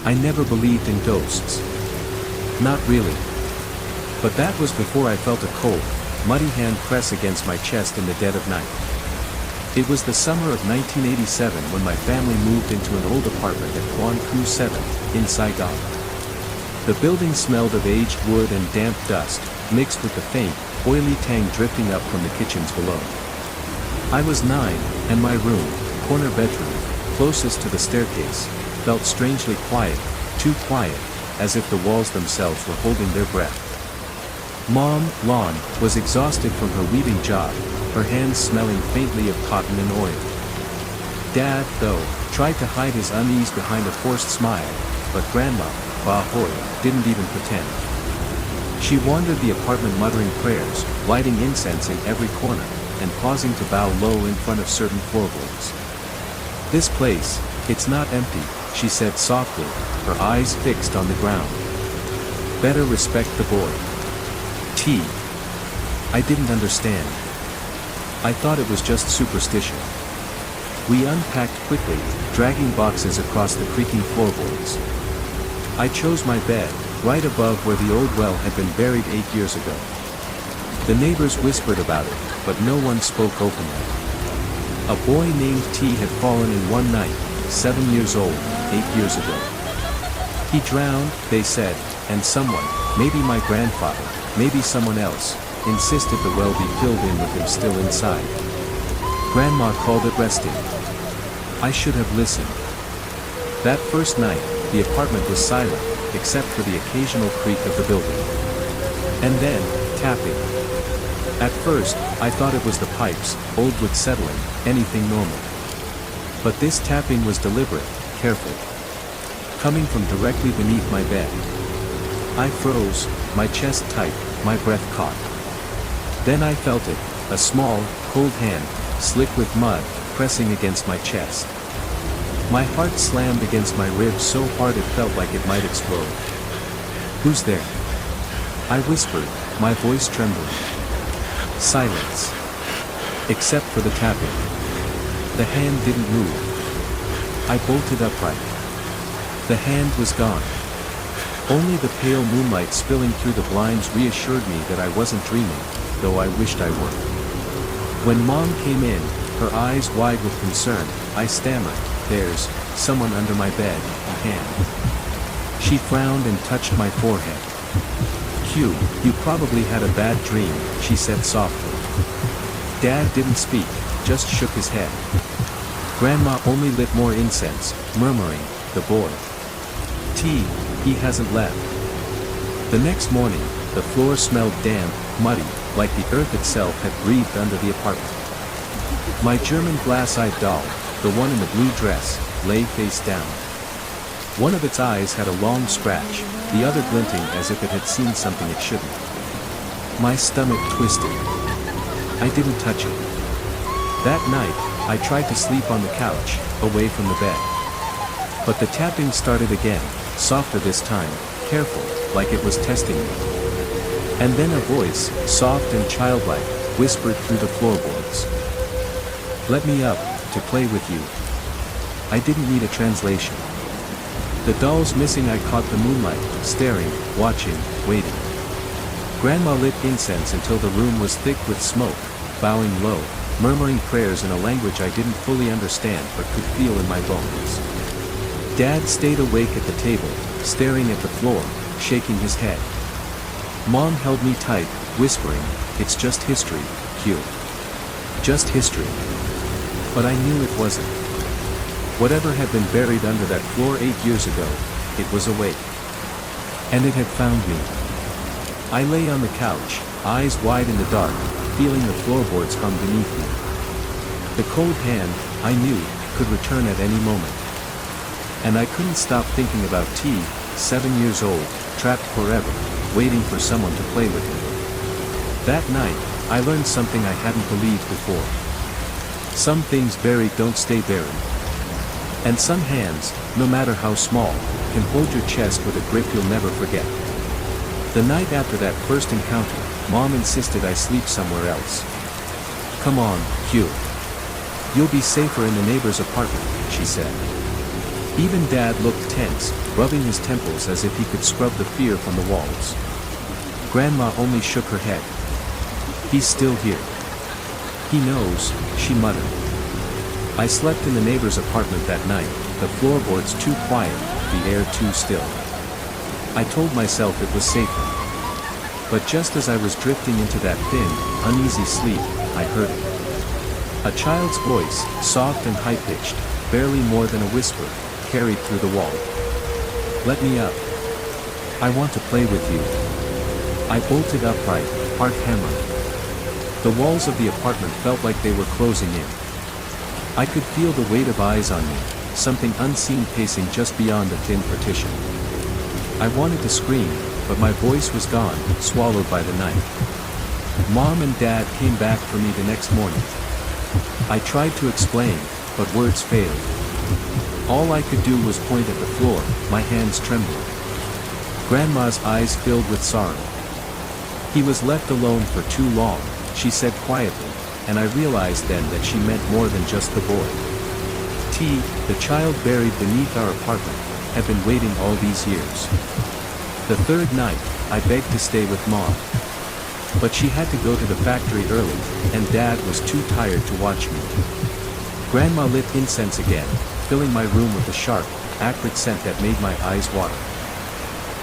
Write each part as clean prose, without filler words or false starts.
I never believed in ghosts. Not really. But that was before I felt a cold, muddy hand press against my chest in the dead of night. It was the summer of 1987 when my family moved into an old apartment at Quan Khu 7th, in Saigon. The building smelled of aged wood and damp dust, mixed with the faint, oily tang drifting up from the kitchens below. I was 9, and my room, corner bedroom, closest to the staircase, felt strangely quiet, too quiet, as if the walls themselves were holding their breath. Mom, Lon, was exhausted from her weaving job, her hands smelling faintly of cotton and oil. Dad, though, tried to hide his unease behind a forced smile, but Grandma, Ba Hoi, didn't even pretend. She wandered the apartment muttering prayers, lighting incense in every corner, and pausing to bow low in front of certain floorboards. "This place, it's not empty," she said softly, her eyes fixed on the ground. "Better respect the boy." T. I didn't understand. I thought it was just superstition. We unpacked quickly, dragging boxes across the creaking floorboards. I chose my bed, right above where the old well had been buried 8 years ago. The neighbors whispered about it, but no one spoke openly. A boy named T had fallen in one night, 7 years old, 8 years ago. He drowned, they said, and someone, maybe my grandfather, maybe someone else, insisted the well be filled in with him still inside. Grandma called it resting. I should have listened. That first night, the apartment was silent, except for the occasional creak of the building. And then, tapping. At first, I thought it was the pipes, old with settling, anything normal. But this tapping was deliberate, careful. Coming from directly beneath my bed. I froze, my chest tight, my breath caught. Then I felt it, a small, cold hand, slick with mud, pressing against my chest. My heart slammed against my ribs so hard it felt like it might explode. "Who's there?" I whispered, my voice trembling. Silence. Except for the tapping. The hand didn't move. I bolted upright. The hand was gone. Only the pale moonlight spilling through the blinds reassured me that I wasn't dreaming, though I wished I were. When Mom came in, her eyes wide with concern, I stammered, "There's someone under my bed, a hand." She frowned and touched my forehead. "Q, you probably had a bad dream," she said softly. Dad didn't speak, just shook his head. Grandma only lit more incense, murmuring, "The boy. T, he hasn't left." The next morning, the floor smelled damp, muddy, like the earth itself had breathed under the apartment. My German glass-eyed doll, the one in the blue dress, lay face down. One of its eyes had a long scratch, the other glinting as if it had seen something it shouldn't. My stomach twisted. I didn't touch it. That night, I tried to sleep on the couch, away from the bed. But the tapping started again, softer this time, careful, like it was testing me. And then a voice, soft and childlike, whispered through the floorboards. "Let me up, to play with you." I didn't need a translation. The dolls missing, I caught the moonlight, staring, watching, waiting. Grandma lit incense until the room was thick with smoke, bowing low, murmuring prayers in a language I didn't fully understand but could feel in my bones. Dad stayed awake at the table, staring at the floor, shaking his head. Mom held me tight, whispering, "It's just history, Q. Just history." But I knew it wasn't. Whatever had been buried under that floor 8 years ago, it was awake. And it had found me. I lay on the couch, eyes wide in the dark, feeling the floorboards hum beneath me. The cold hand, I knew, could return at any moment. And I couldn't stop thinking about T, 7 years old, trapped forever, waiting for someone to play with him. That night, I learned something I hadn't believed before. Some things buried don't stay buried. And some hands, no matter how small, can hold your chest with a grip you'll never forget. The night after that first encounter, Mom insisted I sleep somewhere else. "Come on, Q. You'll be safer in the neighbor's apartment," she said. Even Dad looked tense, rubbing his temples as if he could scrub the fear from the walls. Grandma only shook her head. "He's still here. He knows," she muttered. I slept in the neighbor's apartment that night, the floorboards too quiet, the air too still. I told myself it was safer. But just as I was drifting into that thin, uneasy sleep, I heard it. A child's voice, soft and high-pitched, barely more than a whisper, carried through the wall. "Let me up. I want to play with you." I bolted upright, heart hammering. The walls of the apartment felt like they were closing in. I could feel the weight of eyes on me, something unseen pacing just beyond the thin partition. I wanted to scream, but my voice was gone, swallowed by the night. Mom and Dad came back for me the next morning. I tried to explain, but words failed. All I could do was point at the floor, my hands trembling. Grandma's eyes filled with sorrow. "He was left alone for too long," she said quietly, and I realized then that she meant more than just the boy. T, the child buried beneath our apartment, had been waiting all these years. The third night, I begged to stay with Mom. But she had to go to the factory early, and Dad was too tired to watch me. Grandma lit incense again, filling my room with a sharp, acrid scent that made my eyes water.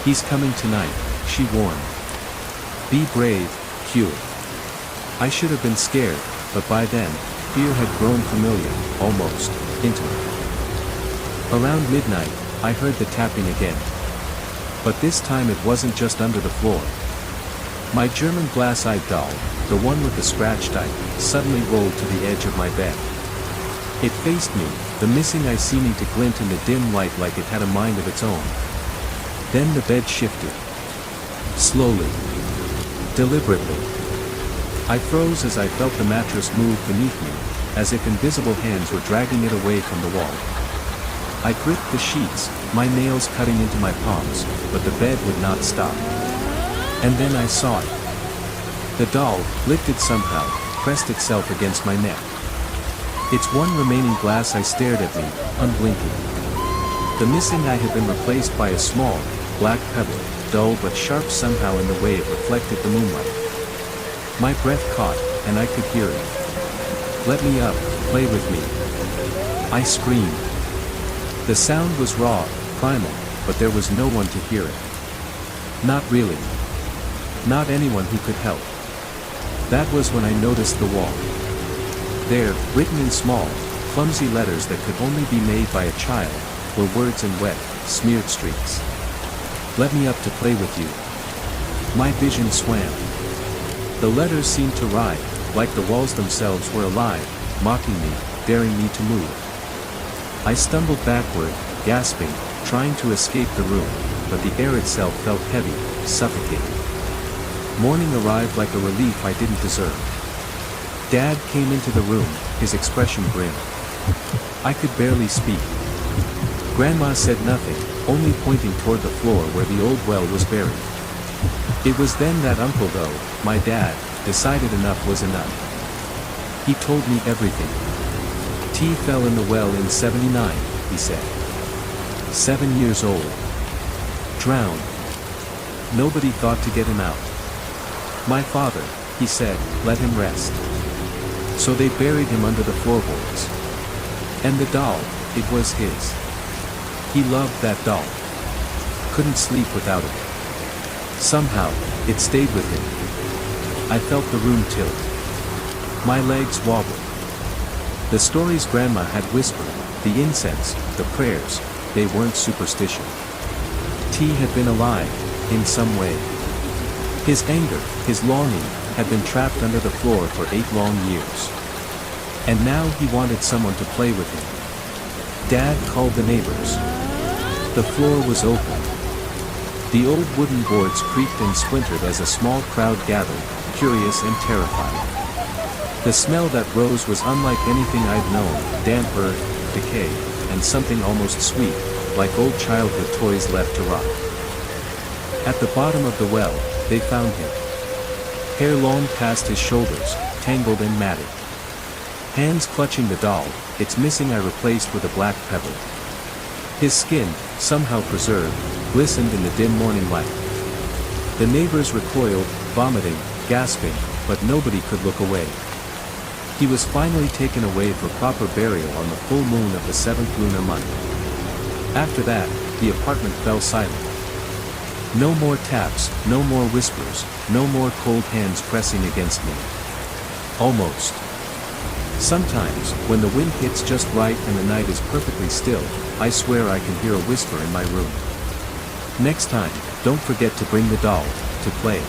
"He's coming tonight," she warned. "Be brave, Hugh." I should have been scared, but by then, fear had grown familiar, almost intimate. Around midnight, I heard the tapping again. But this time it wasn't just under the floor. My German glass-eyed doll, the one with the scratched eye, suddenly rolled to the edge of my bed. It faced me, the missing eye seeming to glint in the dim light like it had a mind of its own. Then the bed shifted. Slowly. Deliberately. I froze as I felt the mattress move beneath me, as if invisible hands were dragging it away from the wall. I gripped the sheets, my nails cutting into my palms, but the bed would not stop. And then I saw it. The doll, lifted somehow, pressed itself against my neck. Its one remaining glass eye stared at me, unblinking. The missing eye had been replaced by a small, black pebble, dull but sharp somehow in the way it reflected the moonlight. My breath caught, and I could hear it. "Let me up, play with me." I screamed. The sound was raw, primal, but there was no one to hear it. Not really. Not anyone who could help. That was when I noticed the wall. There, written in small, clumsy letters that could only be made by a child, were words in wet, smeared streaks. "Let me up to play with you." My vision swam. The letters seemed to writhe, like the walls themselves were alive, mocking me, daring me to move. I stumbled backward, gasping, trying to escape the room, but the air itself felt heavy, suffocating. Morning arrived like a relief I didn't deserve. Dad came into the room, his expression grim. I could barely speak. Grandma said nothing, only pointing toward the floor where the old well was buried. It was then that Uncle, though, my dad, decided enough was enough. He told me everything. "T fell in the well in '79, he said. 7 years old. Drowned. Nobody thought to get him out. My father, he said, let him rest. So they buried him under the floorboards. And the doll, it was his. He loved that doll. Couldn't sleep without it. Somehow, it stayed with him. I felt the room tilt. My legs wobbled. The stories Grandma had whispered, the incense, the prayers, they weren't superstition. T had been alive, in some way. His anger, his longing, had been trapped under the floor for 8 long years. And now he wanted someone to play with him. Dad called the neighbors. The floor was open. The old wooden boards creaked and splintered as a small crowd gathered, curious and terrified. The smell that rose was unlike anything I'd known, damp earth, decay, and something almost sweet, like old childhood toys left to rot. At the bottom of the well, they found him. Hair long past his shoulders, tangled and matted. Hands clutching the doll, its missing eye replaced with a black pebble. His skin, somehow preserved, glistened in the dim morning light. The neighbors recoiled, vomiting, gasping, but nobody could look away. He was finally taken away for proper burial on the full moon of the 7th lunar month. After that, the apartment fell silent. No more taps, no more whispers, no more cold hands pressing against me. Almost. Sometimes, when the wind hits just right and the night is perfectly still, I swear I can hear a whisper in my room. Next time, don't forget to bring the doll, to play.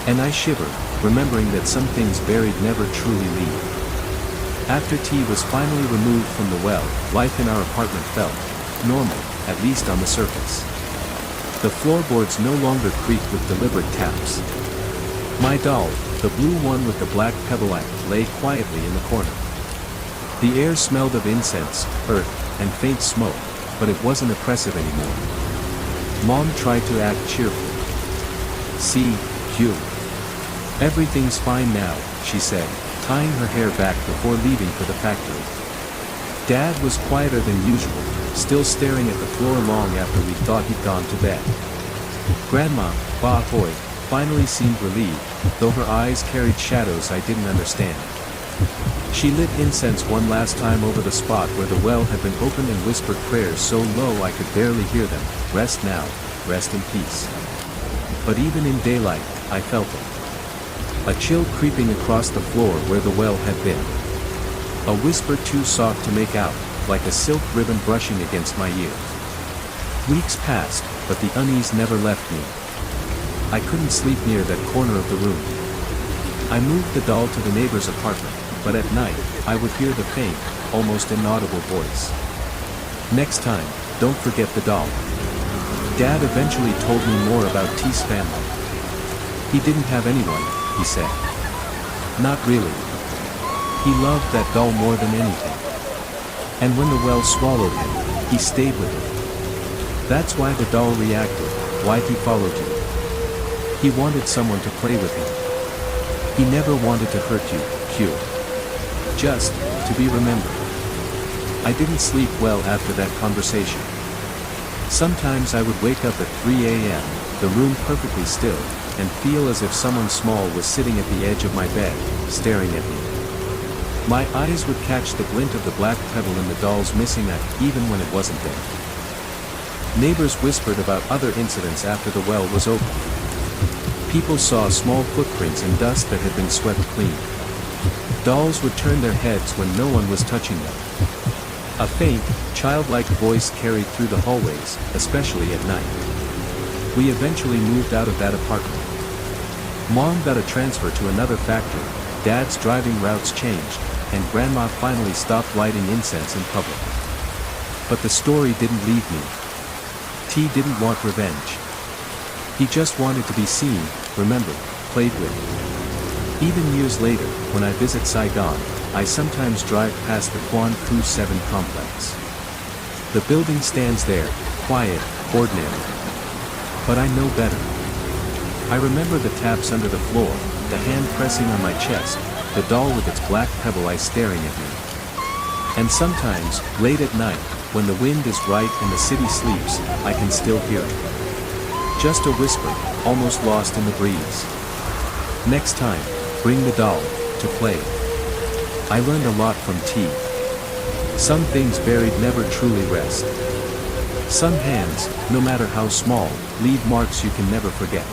And I shivered, remembering that some things buried never truly leave. After T was finally removed from the well, life in our apartment felt normal, at least on the surface. The floorboards no longer creaked with deliberate taps. My doll, the blue one with the black pebble eye, lay quietly in the corner. The air smelled of incense, earth, and faint smoke, but it wasn't oppressive anymore. Mom tried to act cheerful. "See, Hugh. Everything's fine now," she said, tying her hair back before leaving for the factory. Dad was quieter than usual, still staring at the floor long after we thought he'd gone to bed. Grandma, Ba Hoy, finally seemed relieved, though her eyes carried shadows I didn't understand. She lit incense one last time over the spot where the well had been opened and whispered prayers so low I could barely hear them. "Rest now, rest in peace." But even in daylight, I felt it. A chill creeping across the floor where the well had been. A whisper too soft to make out, like a silk ribbon brushing against my ear. Weeks passed, but the unease never left me. I couldn't sleep near that corner of the room. I moved the doll to the neighbor's apartment, but at night, I would hear the faint, almost inaudible voice. "Next time, don't forget the doll." Dad eventually told me more about T's family. "He didn't have anyone," he said. "Not really. He loved that doll more than anything. And when the well swallowed him, he stayed with it. That's why the doll reacted, why he followed you. He wanted someone to play with him. He never wanted to hurt you, Hugh. Just, to be remembered." I didn't sleep well after that conversation. Sometimes I would wake up at 3 a.m., the room perfectly still, and feel as if someone small was sitting at the edge of my bed, staring at me. My eyes would catch the glint of the black pebble in the doll's missing eye, even when it wasn't there. Neighbors whispered about other incidents after the well was opened. People saw small footprints in dust that had been swept clean. Dolls would turn their heads when no one was touching them. A faint, childlike voice carried through the hallways, especially at night. We eventually moved out of that apartment. Mom got a transfer to another factory, Dad's driving routes changed, and Grandma finally stopped lighting incense in public. But the story didn't leave me. T didn't want revenge. He just wanted to be seen, remembered, played with. Even years later, when I visit Saigon, I sometimes drive past the Quan Phu 7 complex. The building stands there, quiet, ordinary. But I know better. I remember the taps under the floor, the hand pressing on my chest, the doll with its black pebble eye staring at me. And sometimes, late at night, when the wind is right and the city sleeps, I can still hear it. Just a whisper, almost lost in the breeze. Next time, bring the doll, to play. I learned a lot from T. Some things buried never truly rest. Some hands, no matter how small, leave marks you can never forget.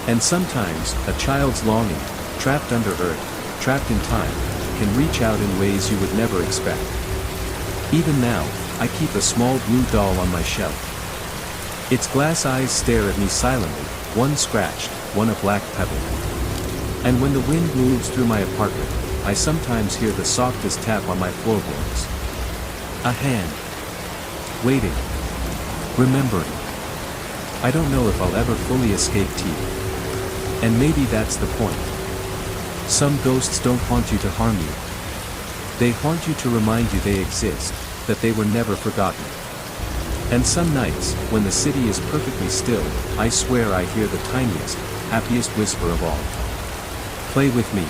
And sometimes, a child's longing, trapped under earth, trapped in time, can reach out in ways you would never expect. Even now, I keep a small blue doll on my shelf. Its glass eyes stare at me silently, one scratched, one a black pebble. And when the wind moves through my apartment, I sometimes hear the softest tap on my floorboards. A hand. Waiting. Remembering. I don't know if I'll ever fully escape T. And maybe that's the point. Some ghosts don't haunt you to harm you. They haunt you to remind you they exist, that they were never forgotten. And some nights, when the city is perfectly still, I swear I hear the tiniest, happiest whisper of all. Play with me.